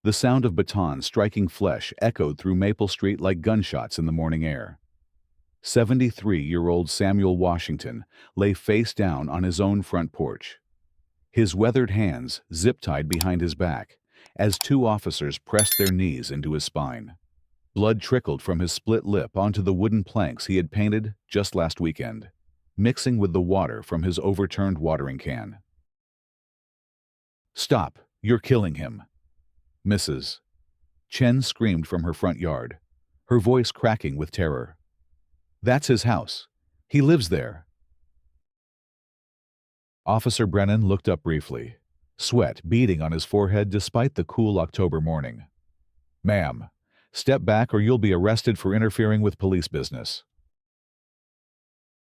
The sound of batons striking flesh echoed through Maple Street like gunshots in the morning air. 73-year-old Samuel Washington lay face down on his own front porch. His weathered hands zip-tied behind his back as two officers pressed their knees into his spine. Blood trickled from his split lip onto the wooden planks he had painted just last weekend, mixing with the water from his overturned watering can. "Stop! You're killing him!" Mrs. Chen screamed from her front yard, her voice cracking with terror. "That's his house. He lives there." Officer Brennan looked up briefly, sweat beading on his forehead despite the cool October morning. "Ma'am, step back or you'll be arrested for interfering with police business."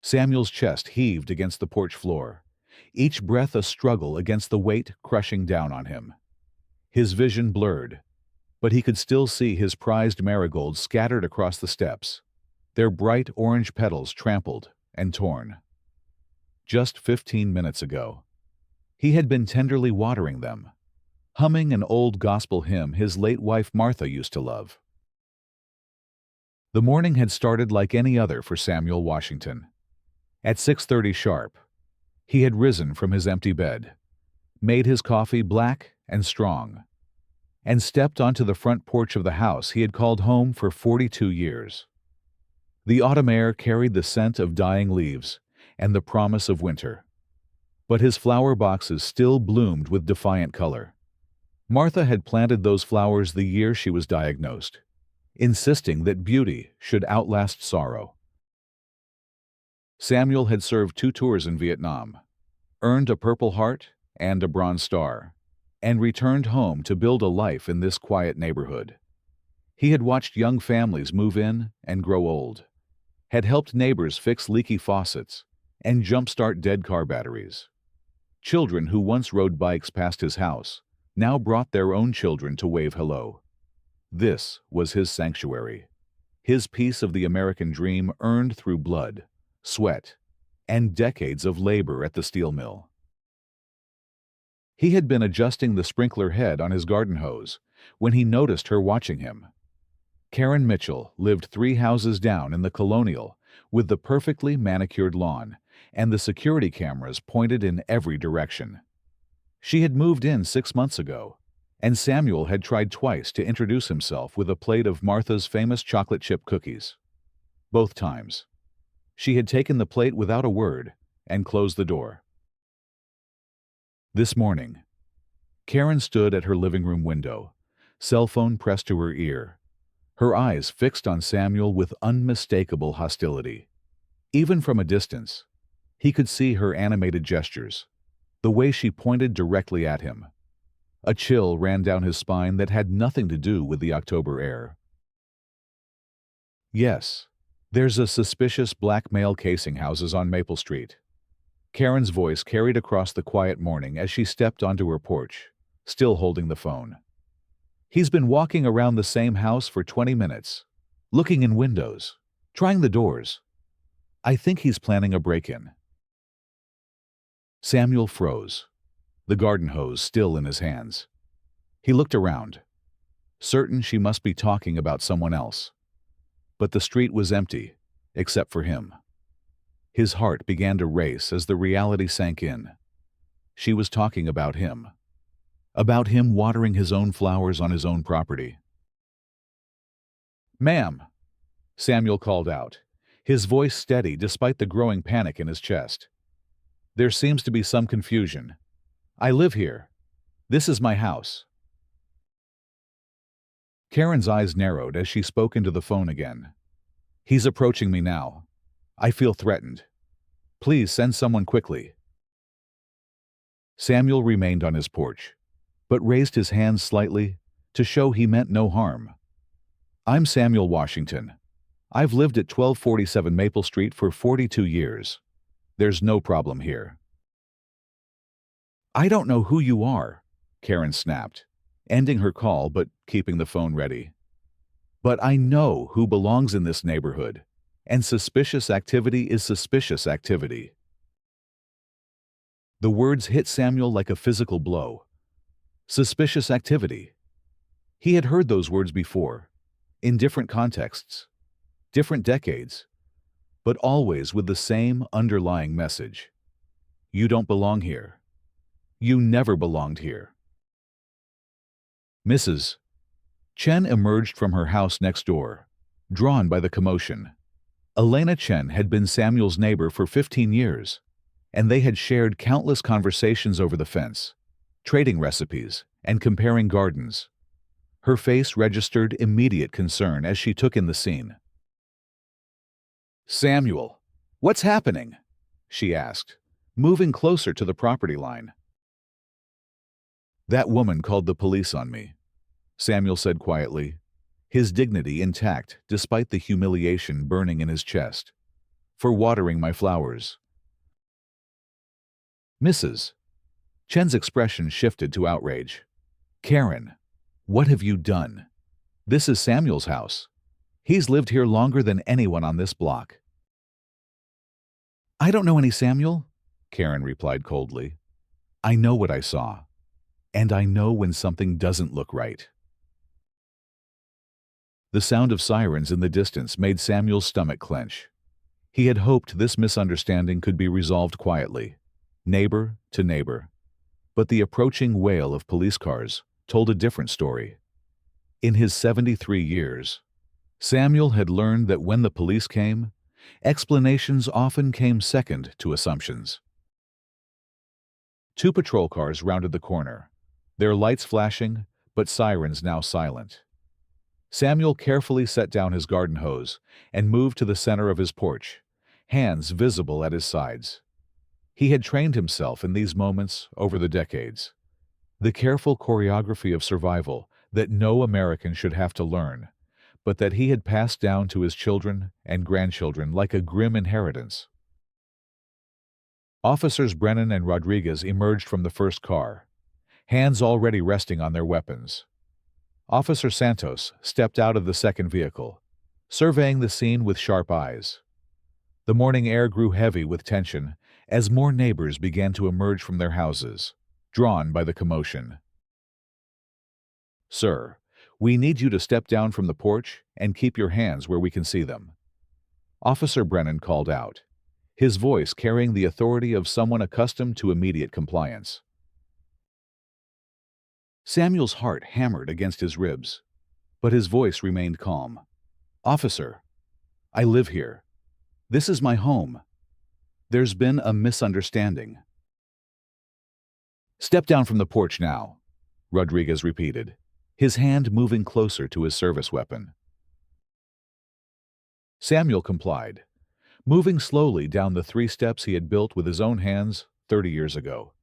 Samuel's chest heaved against the porch floor, each breath a struggle against the weight crushing down on him. His vision blurred, but he could still see his prized marigolds scattered across the steps, their bright orange petals trampled and torn. Just 15 minutes ago, he had been tenderly watering them, humming an old gospel hymn his late wife Martha used to love. The morning had started like any other for Samuel Washington. At 6:30 sharp, he had risen from his empty bed, made his coffee black and strong, and stepped onto the front porch of the house he had called home for 42 years. The autumn air carried the scent of dying leaves and the promise of winter, but his flower boxes still bloomed with defiant color. Martha had planted those flowers the year she was diagnosed, insisting that beauty should outlast sorrow. Samuel had served 2 tours in Vietnam, earned a Purple Heart and a Bronze Star, and returned home to build a life in this quiet neighborhood. He had watched young families move in and grow old, had helped neighbors fix leaky faucets and jumpstart dead car batteries. Children who once rode bikes past his house now brought their own children to wave hello. This was his sanctuary, his piece of the American dream earned through blood, sweat, and decades of labor at the steel mill. He had been adjusting the sprinkler head on his garden hose when he noticed her watching him. Karen Mitchell lived 3 houses down in the Colonial with the perfectly manicured lawn and the security cameras pointed in every direction. She had moved in 6 months ago, and Samuel had tried twice to introduce himself with a plate of Martha's famous chocolate chip cookies. Both times, she had taken the plate without a word and closed the door. This morning, Karen stood at her living room window, cell phone pressed to her ear, her eyes fixed on Samuel with unmistakable hostility. Even from a distance, he could see her animated gestures, the way she pointed directly at him. A chill ran down his spine that had nothing to do with the October air. "Yes, there's a suspicious black male casing houses on Maple Street." Karen's voice carried across the quiet morning as she stepped onto her porch, still holding the phone. "He's been walking around the same house for 20 minutes, looking in windows, trying the doors. I think he's planning a break-in." Samuel froze, the garden hose still in his hands. He looked around, certain she must be talking about someone else. But the street was empty, except for him. His heart began to race as the reality sank in. She was talking about him watering his own flowers on his own property. "Ma'am," Samuel called out, his voice steady despite the growing panic in his chest. "There seems to be some confusion. I live here. This is my house." Karen's eyes narrowed as she spoke into the phone again. "He's approaching me now. I feel threatened. Please send someone quickly." Samuel remained on his porch, but raised his hands slightly to show he meant no harm. "I'm Samuel Washington. I've lived at 1247 Maple Street for 42 years. There's no problem here." "I don't know who you are," Karen snapped, ending her call but keeping the phone ready. "But I know who belongs in this neighborhood, and suspicious activity is suspicious activity." The words hit Samuel like a physical blow. Suspicious activity. He had heard those words before, in different contexts, different decades, but always with the same underlying message. You don't belong here. You never belonged here. Mrs. Chen emerged from her house next door, drawn by the commotion. Elena Chen had been Samuel's neighbor for 15 years, and they had shared countless conversations over the fence, trading recipes, and comparing gardens. Her face registered immediate concern as she took in the scene. "Samuel, what's happening?" she asked, moving closer to the property line. "That woman called the police on me," Samuel said quietly, his dignity intact despite the humiliation burning in his chest, "for watering my flowers." Mrs. Chen's expression shifted to outrage. "Karen, what have you done? This is Samuel's house. He's lived here longer than anyone on this block." "I don't know any Samuel," Karen replied coldly. "I know what I saw, and I know when something doesn't look right." The sound of sirens in the distance made Samuel's stomach clench. He had hoped this misunderstanding could be resolved quietly, neighbor to neighbor. But the approaching wail of police cars told a different story. In his 73 years, Samuel had learned that when the police came, explanations often came second to assumptions. Two patrol cars rounded the corner, their lights flashing, but sirens now silent. Samuel carefully set down his garden hose and moved to the center of his porch, hands visible at his sides. He had trained himself in these moments over the decades. The careful choreography of survival that no American should have to learn, but that he had passed down to his children and grandchildren like a grim inheritance. Officers Brennan and Rodriguez emerged from the first car, hands already resting on their weapons. Officer Santos stepped out of the second vehicle, surveying the scene with sharp eyes. The morning air grew heavy with tension as more neighbors began to emerge from their houses, drawn by the commotion. "Sir, we need you to step down from the porch and keep your hands where we can see them," Officer Brennan called out, his voice carrying the authority of someone accustomed to immediate compliance. Samuel's heart hammered against his ribs, but his voice remained calm. "Officer, I live here. This is my home. There's been a misunderstanding." "Step down from the porch now," Rodriguez repeated, his hand moving closer to his service weapon. Samuel complied, moving slowly down the 3 steps he had built with his own hands 30 years ago.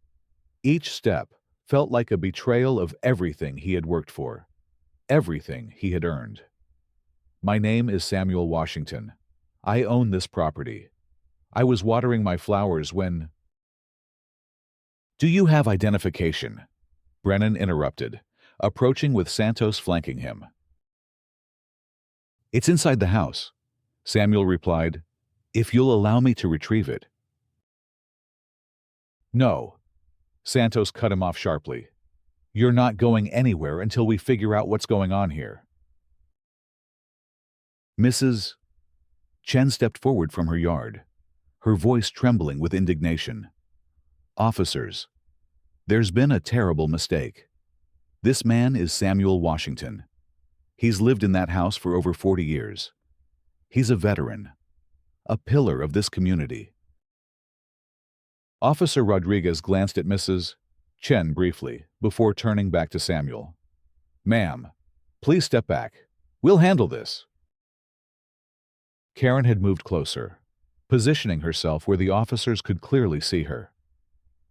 Each step felt like a betrayal of everything he had worked for, everything he had earned. "My name is Samuel Washington. I own this property. I was watering my flowers when—" "Do you have identification?" Brennan interrupted, approaching with Santos flanking him. "It's inside the house," Samuel replied, "if you'll allow me to retrieve it." "No," Santos cut him off sharply. "You're not going anywhere until we figure out what's going on here." Mrs. Chen stepped forward from her yard, her voice trembling with indignation. "Officers, there's been a terrible mistake. This man is Samuel Washington. He's lived in that house for over 40 years. He's a veteran, a pillar of this community." Officer Rodriguez glanced at Mrs. Chen briefly before turning back to Samuel. "Ma'am, please step back. We'll handle this." Karen had moved closer, positioning herself where the officers could clearly see her.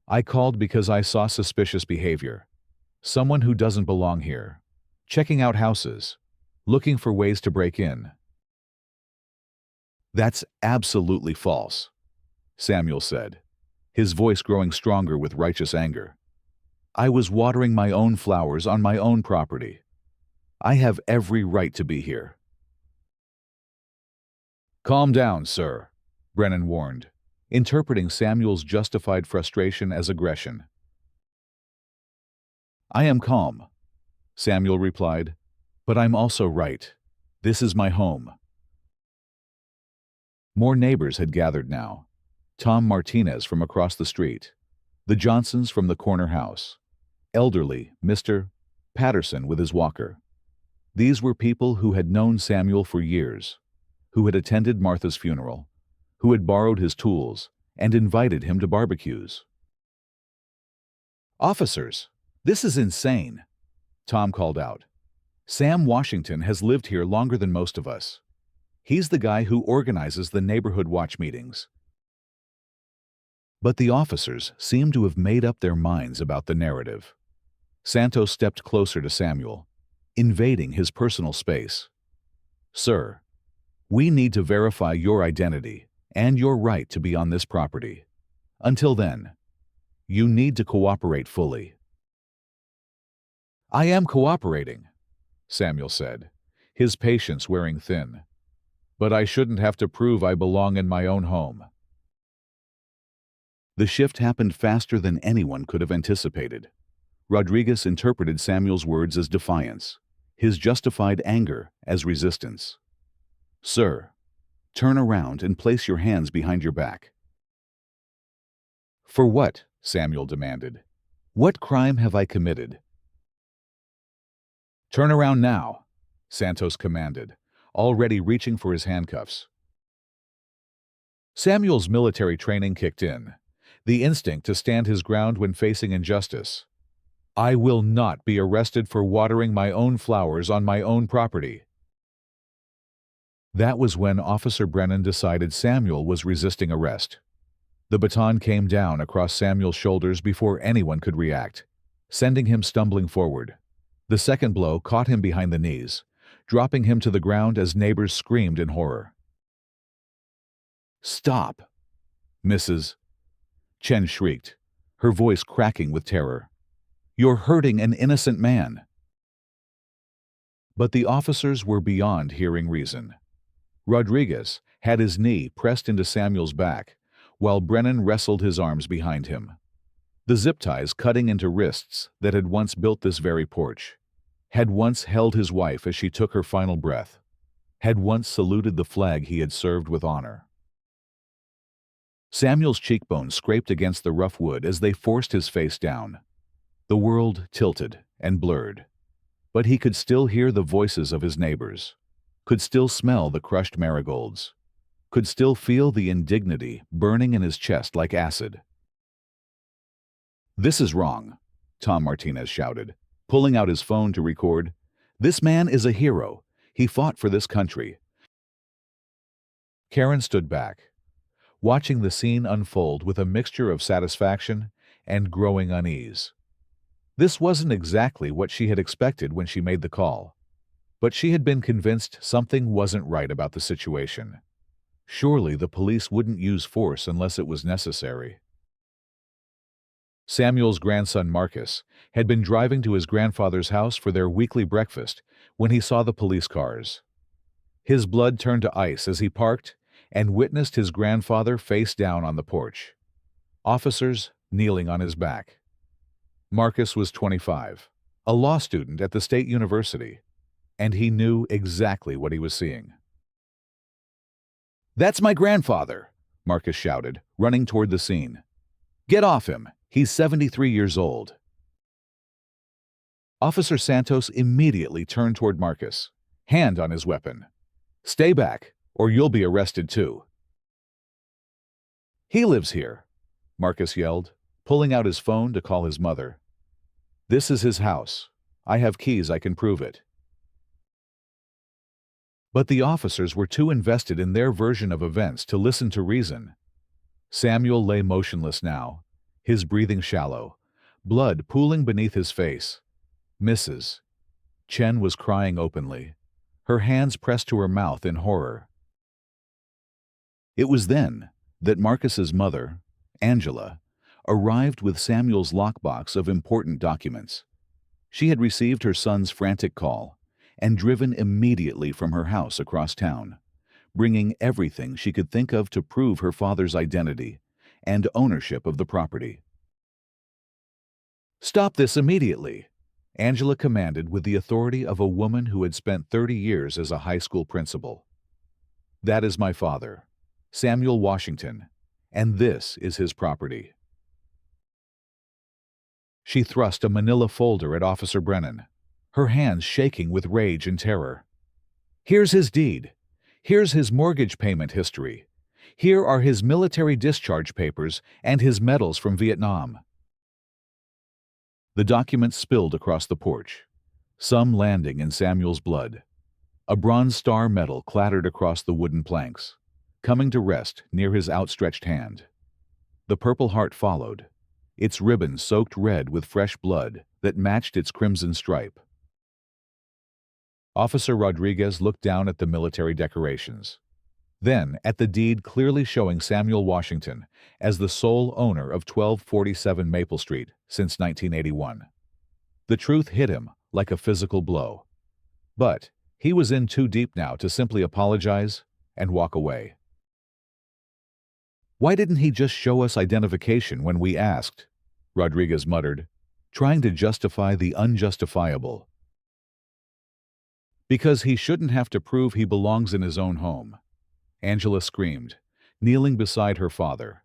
"I called because I saw suspicious behavior. Someone who doesn't belong here, checking out houses, looking for ways to break in." "That's absolutely false," Samuel said, his voice growing stronger with righteous anger. "I was watering my own flowers on my own property. I have every right to be here." "Calm down, sir," Brennan warned, interpreting Samuel's justified frustration as aggression. "I am calm. Samuel replied. "But I'm also right. This is my home." More neighbors had gathered now. Tom Martinez from across the street, the Johnsons from the corner house, elderly Mr. Patterson with his walker. These were people who had known Samuel for years, who had attended Martha's funeral, who had borrowed his tools and invited him to barbecues. "Officers, this is insane," Tom called out. "Sam Washington has lived here longer than most of us. He's the guy who organizes the neighborhood watch meetings." But the officers seemed to have made up their minds about the narrative. Santos stepped closer to Samuel, invading his personal space. "Sir, we need to verify your identity and your right to be on this property. Until then, you need to cooperate fully." "I am cooperating," Samuel said, his patience wearing thin. "But I shouldn't have to prove I belong in my own home." The shift happened faster than anyone could have anticipated. Rodriguez interpreted Samuel's words as defiance, his justified anger as resistance. "Sir, turn around and place your hands behind your back." "For what?" Samuel demanded. "What crime have I committed?" "Turn around now," Santos commanded, already reaching for his handcuffs. Samuel's military training kicked in, the instinct to stand his ground when facing injustice. "I will not be arrested for watering my own flowers on my own property." That was when Officer Brennan decided Samuel was resisting arrest. The baton came down across Samuel's shoulders before anyone could react, sending him stumbling forward. The second blow caught him behind the knees, dropping him to the ground as neighbors screamed in horror. "Stop, Mrs. Chen shrieked, her voice cracking with terror. "You're hurting an innocent man." But the officers were beyond hearing reason. Rodriguez had his knee pressed into Samuel's back, while Brennan wrestled his arms behind him. The zip ties cutting into wrists that had once built this very porch, had once held his wife as she took her final breath, had once saluted the flag he had served with honor. Samuel's cheekbones scraped against the rough wood as they forced his face down. The world tilted and blurred, but he could still hear the voices of his neighbors, could still smell the crushed marigolds, could still feel the indignity burning in his chest like acid. "This is wrong," Tom Martinez shouted, pulling out his phone to record. "This man is a hero. He fought for this country." Karen stood back, watching the scene unfold with a mixture of satisfaction and growing unease. This wasn't exactly what she had expected when she made the call, but she had been convinced something wasn't right about the situation. Surely the police wouldn't use force unless it was necessary. Samuel's grandson Marcus had been driving to his grandfather's house for their weekly breakfast when he saw the police cars. His blood turned to ice as he parked and witnessed his grandfather face down on the porch, officers kneeling on his back. Marcus was 25, a law student at the state university, and he knew exactly what he was seeing. "That's my grandfather," Marcus shouted, running toward the scene. "Get off him. He's 73 years old." Officer Santos immediately turned toward Marcus, hand on his weapon. "Stay back, or you'll be arrested too." "He lives here," Marcus yelled, pulling out his phone to call his mother. "This is his house. I have keys, I can prove it." But the officers were too invested in their version of events to listen to reason. Samuel lay motionless now, his breathing shallow, blood pooling beneath his face. Mrs. Chen was crying openly, her hands pressed to her mouth in horror. It was then that Marcus's mother, Angela, arrived with Samuel's lockbox of important documents. She had received her son's frantic call and driven immediately from her house across town, bringing everything she could think of to prove her father's identity and ownership of the property. "Stop this immediately," Angela commanded with the authority of a woman who had spent 30 years as a high school principal. "That is my father, Samuel Washington, and this is his property." She thrust a manila folder at Officer Brennan, her hands shaking with rage and terror. "Here's his deed. Here's his mortgage payment history. Here are his military discharge papers and his medals from Vietnam." The documents spilled across the porch, some landing in Samuel's blood. A Bronze Star medal clattered across the wooden planks, coming to rest near his outstretched hand. The Purple Heart followed, its ribbon soaked red with fresh blood that matched its crimson stripe. Officer Rodriguez looked down at the military decorations, then at the deed clearly showing Samuel Washington as the sole owner of 1247 Maple Street since 1981. The truth hit him like a physical blow. But he was in too deep now to simply apologize and walk away. "Why didn't he just show us identification when we asked?" Rodriguez muttered, trying to justify the unjustifiable. "Because he shouldn't have to prove he belongs in his own home," Angela screamed, kneeling beside her father.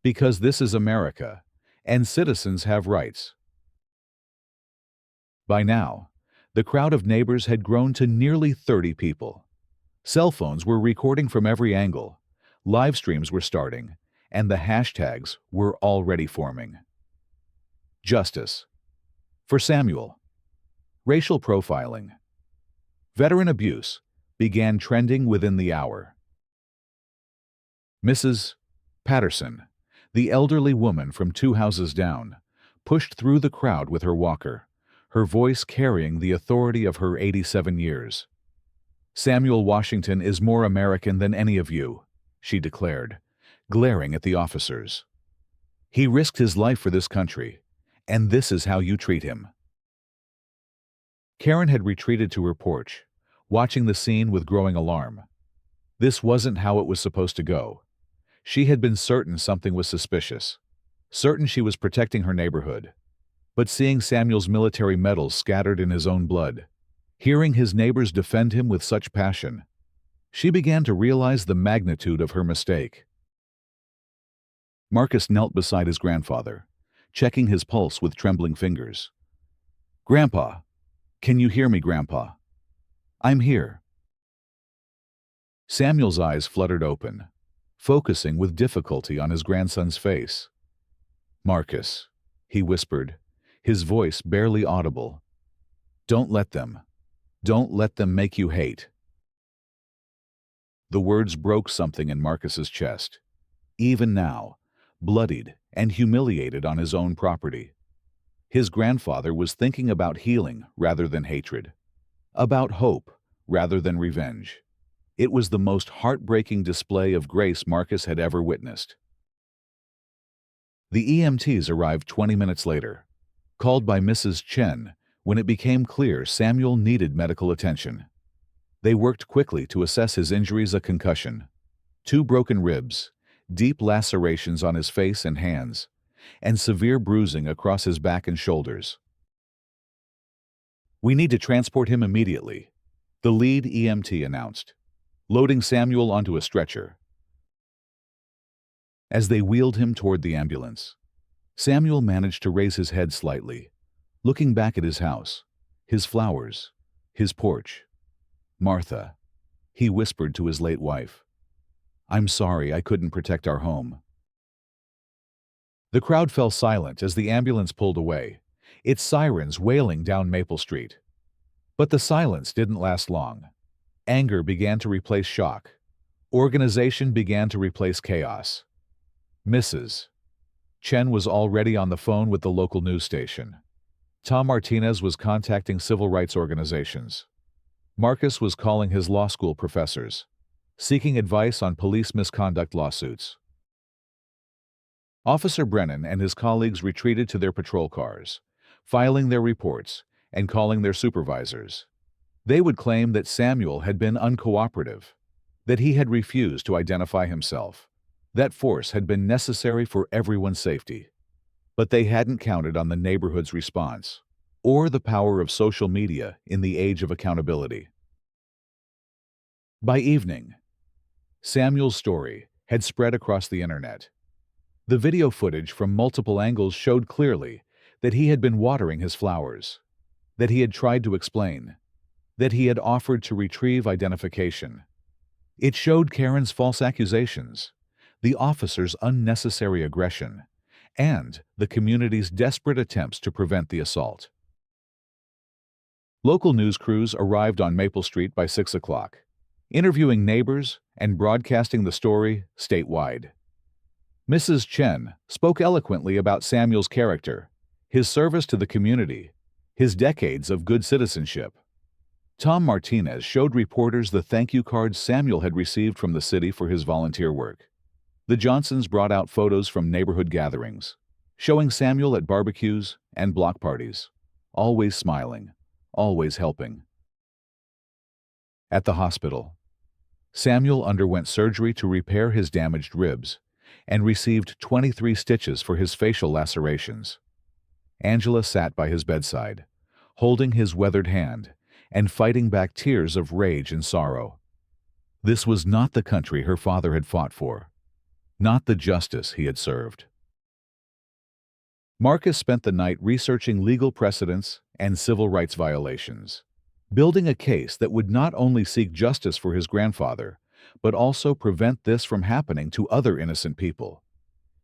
"Because this is America, and citizens have rights." By now, the crowd of neighbors had grown to nearly 30 people. Cell phones were recording from every angle, live streams were starting, and the hashtags were already forming. Justice. For Samuel. Racial profiling. Veteran abuse began trending within the hour. Mrs. Patterson, the elderly woman from 2 houses down, pushed through the crowd with her walker, her voice carrying the authority of her 87 years. "Samuel Washington is more American than any of you," she declared, glaring at the officers. "He risked his life for this country, and this is how you treat him." Karen had retreated to her porch, watching the scene with growing alarm. This wasn't how it was supposed to go. She had been certain something was suspicious, certain she was protecting her neighborhood. But seeing Samuel's military medals scattered in his own blood, hearing his neighbors defend him with such passion, she began to realize the magnitude of her mistake. Marcus knelt beside his grandfather, checking his pulse with trembling fingers. "Grandpa, can you hear me, Grandpa? I'm here." Samuel's eyes fluttered open, focusing with difficulty on his grandson's face. "Marcus," he whispered, his voice barely audible. Don't let them make you hate." The words broke something in Marcus's chest. Even now, bloodied and humiliated on his own property, his grandfather was thinking about healing rather than hatred, about hope rather than revenge. It was the most heartbreaking display of grace Marcus had ever witnessed. The EMTs arrived 20 minutes later, called by Mrs. Chen when it became clear Samuel needed medical attention. They worked quickly to assess his injuries: a concussion, 2 broken ribs, deep lacerations on his face and hands, and severe bruising across his back and shoulders. "We need to transport him immediately," the lead EMT announced, loading Samuel onto a stretcher. As they wheeled him toward the ambulance, Samuel managed to raise his head slightly, looking back at his house, his flowers, his porch. "Martha," he whispered to his late wife, "I'm sorry I couldn't protect our home." The crowd fell silent as the ambulance pulled away, its sirens wailing down Maple Street. But the silence didn't last long. Anger began to replace shock. Organization began to replace chaos. Mrs. Chen was already on the phone with the local news station. Tom Martinez was contacting civil rights organizations. Marcus was calling his law school professors, seeking advice on police misconduct lawsuits. Officer Brennan and his colleagues retreated to their patrol cars, filing their reports and calling their supervisors. They would claim that Samuel had been uncooperative, that he had refused to identify himself, that force had been necessary for everyone's safety. But they hadn't counted on the neighborhood's response. or the power of social media in the age of accountability. By evening, Samuel's story had spread across the internet. The video footage from multiple angles showed clearly that he had been watering his flowers, that he had tried to explain, that he had offered to retrieve identification. It showed Karen's false accusations, the officer's unnecessary aggression, and the community's desperate attempts to prevent the assault. Local news crews arrived on Maple Street by 6 o'clock, interviewing neighbors and broadcasting the story statewide. Mrs. Chen spoke eloquently about Samuel's character, his service to the community, his decades of good citizenship. Tom Martinez showed reporters the thank you cards Samuel had received from the city for his volunteer work. The Johnsons brought out photos from neighborhood gatherings, showing Samuel at barbecues and block parties, always smiling, always helping. At the hospital, Samuel underwent surgery to repair his damaged ribs and received 23 stitches for his facial lacerations. Angela sat by his bedside, holding his weathered hand and fighting back tears of rage and sorrow. This was not the country her father had fought for, not the justice he had served. Marcus spent the night researching legal precedents and civil rights violations, building a case that would not only seek justice for his grandfather, but also prevent this from happening to other innocent people.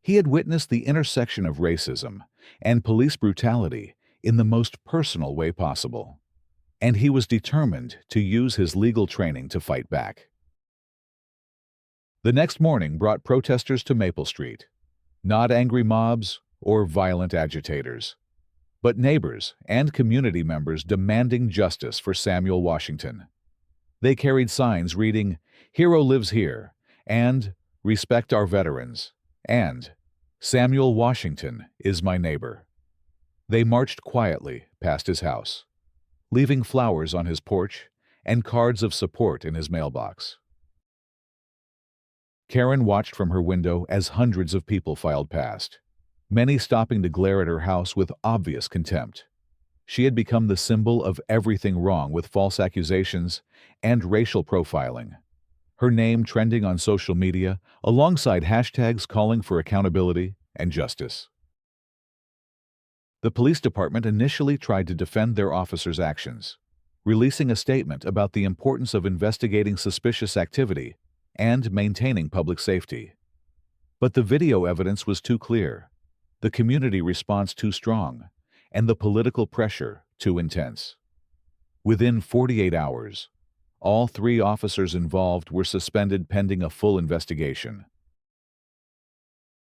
He had witnessed the intersection of racism and police brutality in the most personal way possible, and he was determined to use his legal training to fight back. The next morning brought protesters to Maple Street, not angry mobs or violent agitators, but neighbors and community members demanding justice for Samuel Washington. They carried signs reading, "Hero lives here," and "Respect our veterans," and "Samuel Washington is my neighbor." They marched quietly past his house, leaving flowers on his porch and cards of support in his mailbox. Karen watched from her window as hundreds of people filed past, many stopping to glare at her house with obvious contempt. She had become the symbol of everything wrong with false accusations and racial profiling, her name trending on social media alongside hashtags calling for accountability and justice. The police department initially tried to defend their officers' actions, releasing a statement about the importance of investigating suspicious activity and maintaining public safety. But the video evidence was too clear, the community response too strong, and the political pressure too intense. Within 48 hours, all 3 officers involved were suspended pending a full investigation.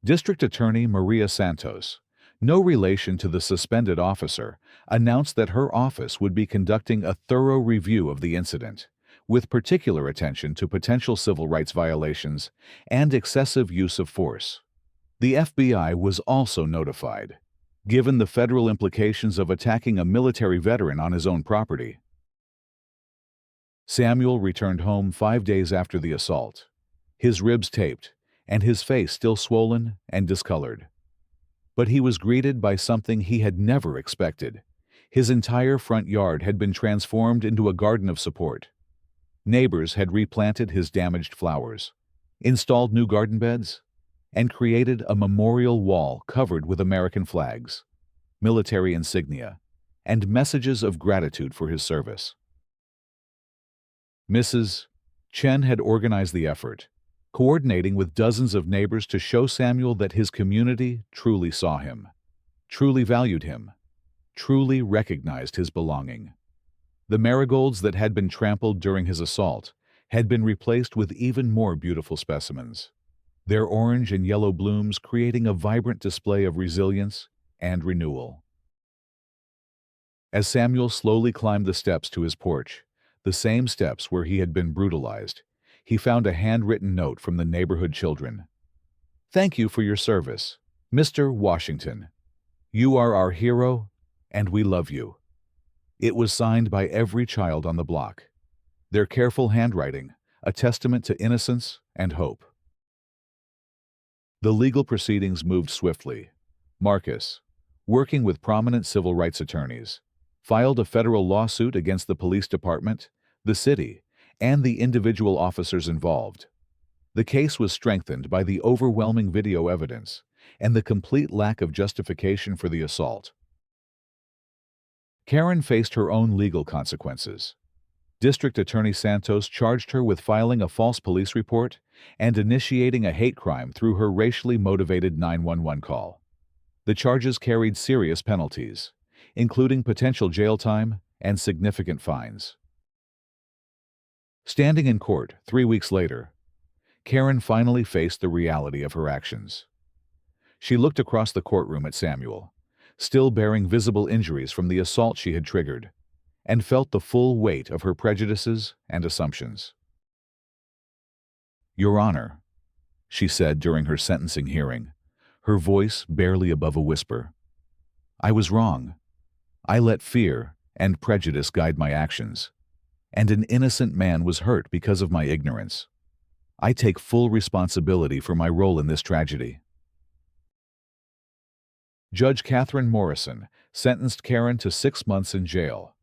District Attorney Maria Santos, no relation to the suspended officer, announced that her office would be conducting a thorough review of the incident, with particular attention to potential civil rights violations and excessive use of force. The FBI was also notified, given the federal implications of attacking a military veteran on his own property. Samuel returned home 5 days after the assault, his ribs taped and his face still swollen and discolored. But he was greeted by something he had never expected. His entire front yard had been transformed into a garden of support. Neighbors had replanted his damaged flowers, installed new garden beds, and created a memorial wall covered with American flags, military insignia, and messages of gratitude for his service. Mrs. Chen had organized the effort, coordinating with dozens of neighbors to show Samuel that his community truly saw him, truly valued him, truly recognized his belonging. The marigolds that had been trampled during his assault had been replaced with even more beautiful specimens, their orange and yellow blooms creating a vibrant display of resilience and renewal. As Samuel slowly climbed the steps to his porch, the same steps where he had been brutalized, he found a handwritten note from the neighborhood children. "Thank you for your service, Mr. Washington. You are our hero, and we love you." It was signed by every child on the block, their careful handwriting a testament to innocence and hope. The legal proceedings moved swiftly. Marcus, working with prominent civil rights attorneys, filed a federal lawsuit against the police department, the city, and the individual officers involved. The case was strengthened by the overwhelming video evidence and the complete lack of justification for the assault. Karen faced her own legal consequences. District Attorney Santos charged her with filing a false police report and initiating a hate crime through her racially motivated 911 call. The charges carried serious penalties, including potential jail time and significant fines. Standing in court 3 weeks later, Karen finally faced the reality of her actions. She looked across the courtroom at Samuel, still bearing visible injuries from the assault she had triggered, and felt the full weight of her prejudices and assumptions. "Your Honor," she said during her sentencing hearing, her voice barely above a whisper, "I was wrong. I let fear and prejudice guide my actions, and an innocent man was hurt because of my ignorance. I take full responsibility for my role in this tragedy." Judge Catherine Morrison sentenced Karen to 6 months in jail,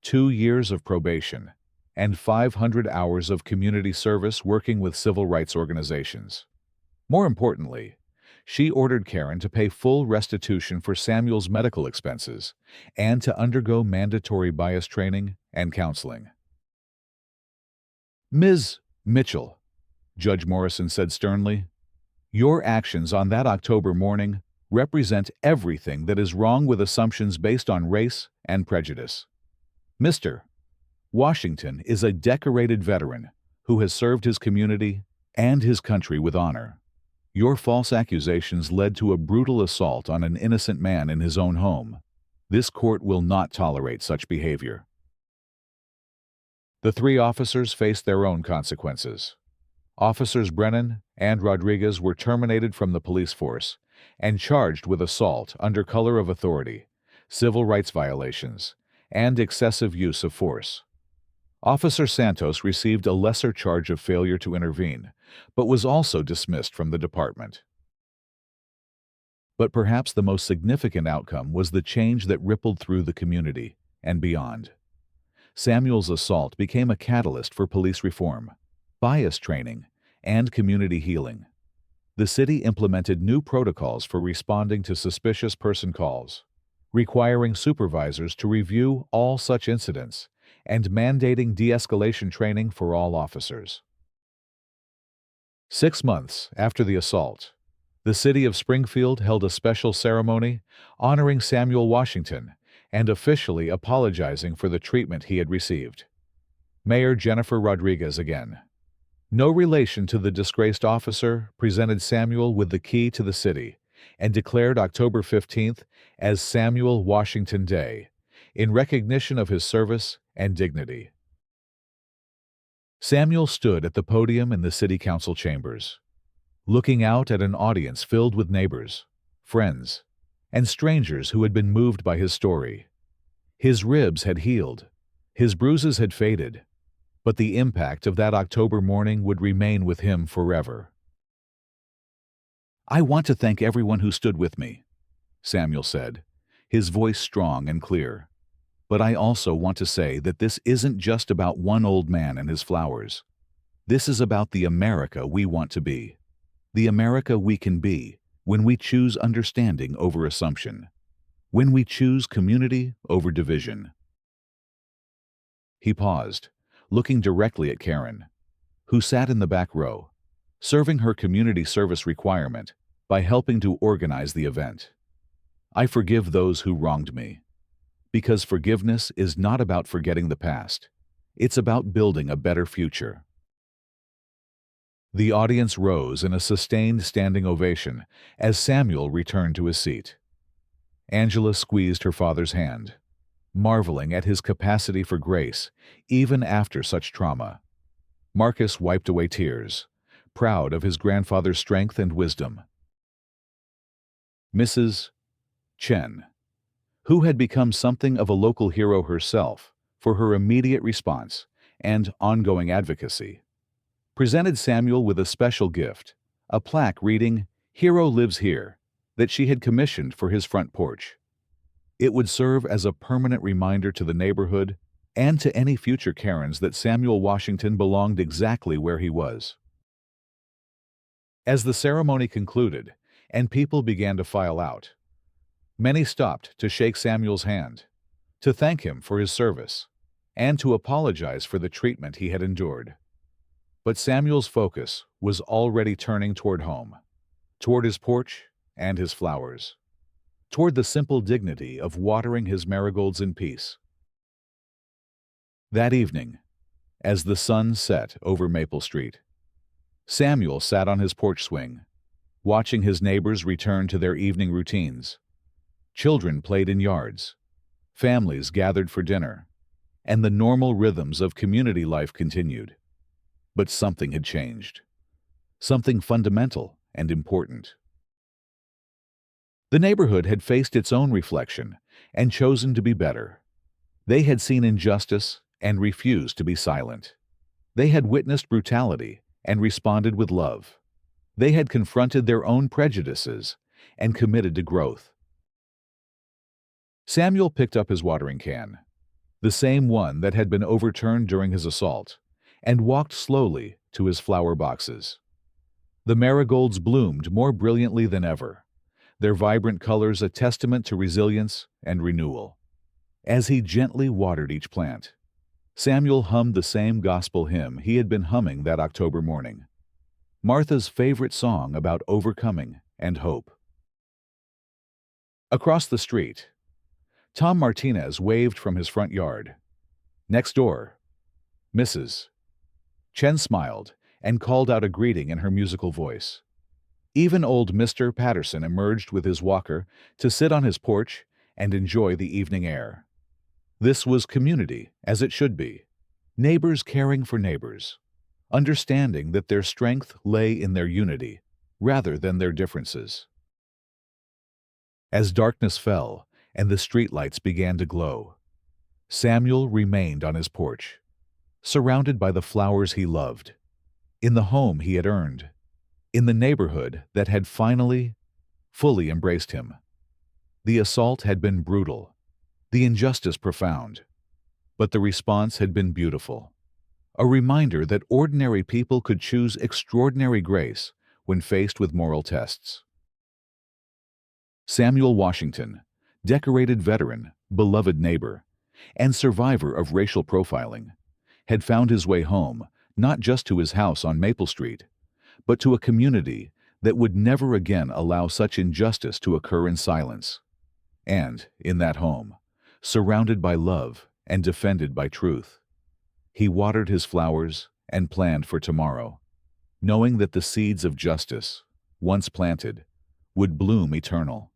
2 years of probation, and 500 hours of community service working with civil rights organizations. More importantly, she ordered Karen to pay full restitution for Samuel's medical expenses and to undergo mandatory bias training and counseling. "Ms. Mitchell," Judge Morrison said sternly, "your actions on that October morning represent everything that is wrong with assumptions based on race and prejudice. Mr. Washington is a decorated veteran who has served his community and his country with honor. Your false accusations led to a brutal assault on an innocent man in his own home. This court will not tolerate such behavior." The 3 officers faced their own consequences. Officers Brennan and Rodriguez were terminated from the police force and charged with assault under color of authority, civil rights violations, and excessive use of force. Officer Santos received a lesser charge of failure to intervene, but was also dismissed from the department. But perhaps the most significant outcome was the change that rippled through the community and beyond. Samuel's assault became a catalyst for police reform, bias training, and community healing. The city implemented new protocols for responding to suspicious person calls, requiring supervisors to review all such incidents and mandating de-escalation training for all officers. 6 months after the assault, the city of Springfield held a special ceremony honoring Samuel Washington and officially apologizing for the treatment he had received. Mayor Jennifer Rodriguez again, no relation to the disgraced officer, presented Samuel with the key to the city and declared October 15th as Samuel Washington Day, in recognition of his service and dignity. Samuel stood at the podium in the city council chambers, looking out at an audience filled with neighbors, friends, and strangers who had been moved by his story. His ribs had healed, his bruises had faded, but the impact of that October morning would remain with him forever. "I want to thank everyone who stood with me," Samuel said, his voice strong and clear. "But I also want to say that this isn't just about one old man and his flowers. This is about the America we want to be, the America we can be when we choose understanding over assumption, when we choose community over division." He paused, looking directly at Karen, who sat in the back row, serving her community service requirement by helping to organize the event. "I forgive those who wronged me, because forgiveness is not about forgetting the past. It's about building a better future." The audience rose in a sustained standing ovation as Samuel returned to his seat. Angela squeezed her father's hand, marveling at his capacity for grace even after such trauma. Marcus wiped away tears, proud of his grandfather's strength and wisdom. Mrs. Chen, who had become something of a local hero herself for her immediate response and ongoing advocacy, presented Samuel with a special gift, a plaque reading, "Hero Lives Here," that she had commissioned for his front porch. It would serve as a permanent reminder to the neighborhood and to any future Karens that Samuel Washington belonged exactly where he was. As the ceremony concluded and people began to file out, many stopped to shake Samuel's hand, to thank him for his service, and to apologize for the treatment he had endured. But Samuel's focus was already turning toward home, toward his porch and his flowers, toward the simple dignity of watering his marigolds in peace. That evening, as the sun set over Maple Street, Samuel sat on his porch swing, watching his neighbors return to their evening routines. Children played in yards, families gathered for dinner, and the normal rhythms of community life continued. But something had changed, something fundamental and important. The neighborhood had faced its own reflection and chosen to be better. They had seen injustice and refused to be silent. They had witnessed brutality and responded with love. They had confronted their own prejudices and committed to growth. Samuel picked up his watering can, the same one that had been overturned during his assault, and walked slowly to his flower boxes. The marigolds bloomed more brilliantly than ever, their vibrant colors a testament to resilience and renewal. As he gently watered each plant, Samuel hummed the same gospel hymn he had been humming that October morning, Martha's favorite song about overcoming and hope. Across the street, Tom Martinez waved from his front yard. Next door, Mrs. Chen smiled and called out a greeting in her musical voice. Even old Mr. Patterson emerged with his walker to sit on his porch and enjoy the evening air. This was community, as it should be. Neighbors caring for neighbors, understanding that their strength lay in their unity rather than their differences. As darkness fell and the streetlights began to glow, Samuel remained on his porch, surrounded by the flowers he loved, in the home he had earned, in the neighborhood that had finally, fully embraced him. The assault had been brutal, the injustice profound, but the response had been beautiful. A reminder that ordinary people could choose extraordinary grace when faced with moral tests. Samuel Washington, decorated veteran, beloved neighbor, and survivor of racial profiling, had found his way home not just to his house on Maple Street, but to a community that would never again allow such injustice to occur in silence. And, in that home, surrounded by love and defended by truth, he watered his flowers and planned for tomorrow, knowing that the seeds of justice, once planted, would bloom eternal.